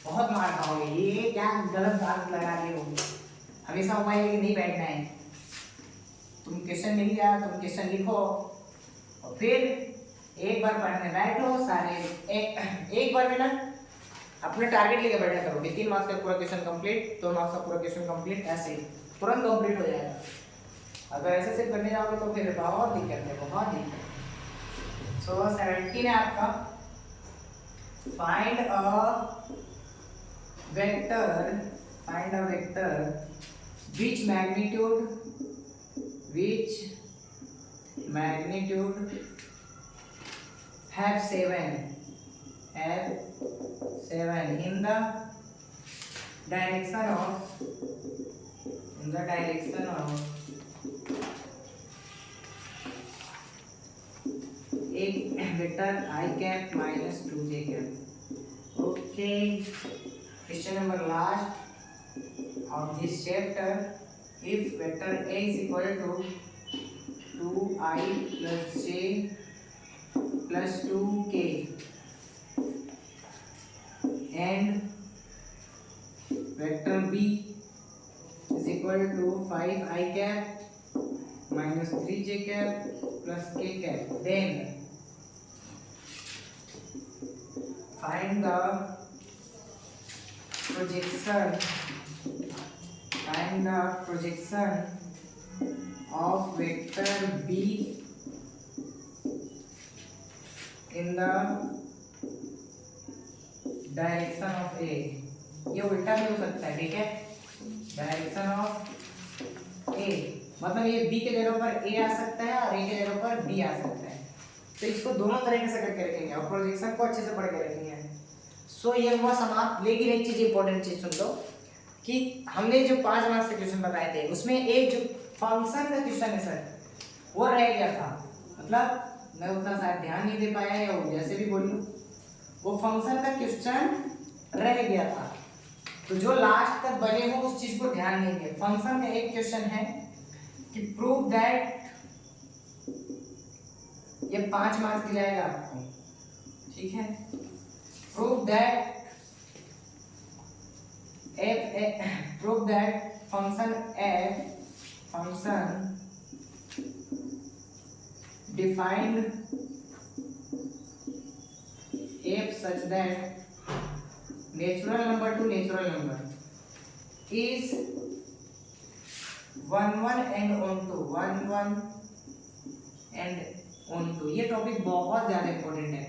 बहुत मार खाओगे। ये क्या गलत बात लगा रहे हो, हमेशा मोबाइल लेकर नहीं बैठना है। तुम क्वेश्चन मिल गया, तुम क्वेश्चन लिखो और फिर एक बार पढ़ने बैठो, सारे एक बार में ना अपने टारगेट लेके बैठा करो कि 3 मार्क्स का पूरा क्वेश्चन कंप्लीट, 2 मार्क्स का पूरा क्वेश्चन कंप्लीट, ऐसे ही तुरंत कंप्लीट हो जाएगा। अगर ऐसे सिर्फ करने जाओगे तो फिर बहुत दिक्कत है, बहुत दिक्कत। सो 17 है आपका, find a vector, find a vector which magnitude have 7 in the direction of एक vector i cap minus 2j cap. Okay, question number last of this chapter. If vector a is equal to 2i plus j plus 2k and vector b is equal to 5i cap minus 3j cap plus k cap, then find the projection of vector b in the direction of a. ये उल्टा भी हो सकता है, ठीक है। Direction of ए मतलब ये बी के जगह पर ए आ सकता है और ए के जगह पर बी आ सकता है। तो इसको दोनों तरीके से करके रखेंगे और प्रोजेक्शन को अच्छे से पढ़ के रखेंगे। सो ये हुआ समाप्त। लेकिन एक चीज इंपॉर्टेंट चीज सुन लो कि हमने जो 5 मार्क्स के क्वेश्चन बताए थे उसमें एक जो फंक्शन का क्वेश्चन है सर वो रह गया था। मतलब मैं उतना शायद ध्यान नहीं दे पाया या जैसे भी बोल लूं, वो फंक्शन का क्वेश्चन रह गया था। तो जो लास्ट तक बने हो उस चीज को ध्यान नहीं दिया। फंक्शन का एक क्वेश्चन है कि प्रूव दैट, ये 5 मार्क्स दिया जाएगा आपको, ठीक है। Prove that function defined f such that natural number to natural number is 1 1 and onto 1 1 and onto। ये टॉपिक बहुत ज़्यादा इम्पोर्टेंट है।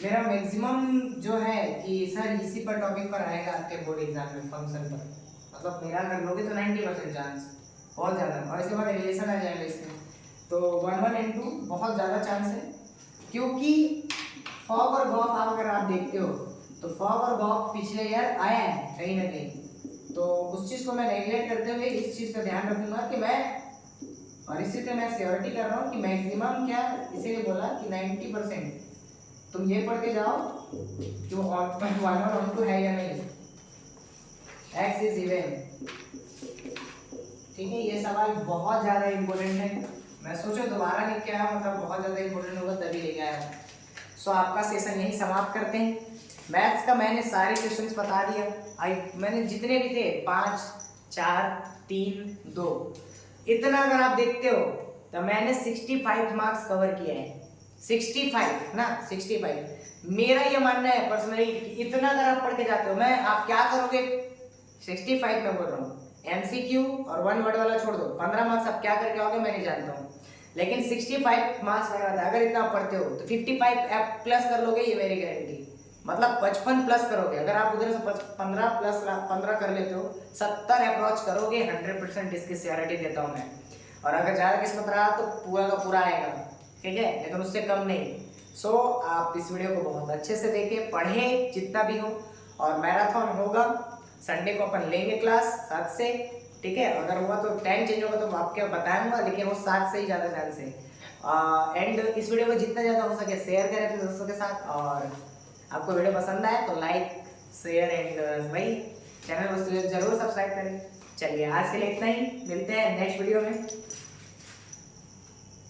मेरा मैक्सिमम जो है कि सर इसी पर टॉपिक पर आएगा आपके बोर्ड एग्जाम में फंक्शन पर। मतलब मेरा कर लोगे तो 90% चांस, बहुत ज़्यादा। और इसके बाद रिलेशन आ जाएगा इसमें, तो 1 1 and 2 बहुत ज़्यादा चांस है। क्योंकि फॉग और गॉफ आप अगर आप देखते हो तो फॉग और गॉफ पिछले ईयर आया है कहीं ना कहीं। तो उस चीज़ को मैं नेगलेक्ट करते हुए इस चीज़ का ध्यान रखूंगा कि मैं, और इसी से मैं श्योरिटी कर रहा हूँ कि मैक्सिमम क्या, इसीलिए बोला कि 90% तुम ये पढ़ के जाओ कि वो 1 और 2 है या नहीं, x इज इवन, ठीक है। ये सवाल बहुत ज़्यादा इम्पोर्टेंट है। मैं सोचो दोबारा लिख के आया, मतलब बहुत ज़्यादा इम्पोर्टेंट होगा तभी लेके आया। सो आपका सेशन यही समाप्त करते हैं। मैथ्स का मैंने सारे क्वेश्चंस बता दिया। मैंने जितने भी थे 5 4 3 2 इतना अगर आप देखते हो तो मैंने 65 मार्क्स कवर किए हैं। 65 ना, 65। मेरा ये मानना है पर्सनली इतना अगर आप पढ़ के जाते हो, मैं आप क्या करोगे 65 में बोल रहा हूँ, MCQ और 1 वर्ड वाला छोड़ दो, 15 मार्क्स आप क्या करके आओगे मैं नहीं जानता हूँ। लेकिन 65 मार्क्स मैंने बताया, अगर इतना पढ़ते हो तो 55 प्लस कर लोगे, ये मेरी गारंटी। मतलब 55 प्लस करोगे। अगर आप उधर से 15 कर लेते हो, 70 अप्रोच करोगे, 100% इसकी श्योरिटी देता हूँ मैं। और अगर ज़्यादा किस्मत रहा तो पूरा का पूरा आएगा, ठीक है, लेकिन उससे कम नहीं। सो आप इस वीडियो को बहुत अच्छे से देखें, पढ़ें जितना भी हो। और मैराथन होगा संडे को, अपन लेंगे क्लास 7 से, ठीक है। अगर हुआ तो टाइम चेंज होगा तो आपके बताऊंगा, लेकिन वो 7 से ही ज़्यादा चांस है। एंड इस वीडियो को जितना ज़्यादा हो सके शेयर करें अपने दोस्तों के साथ। और आपको वीडियो पसंद आए तो लाइक शेयर एंड भाई चैनल को जरूर सब्सक्राइब करें। चलिए आज के लिए इतना ही, मिलते हैं नेक्स्ट वीडियो में।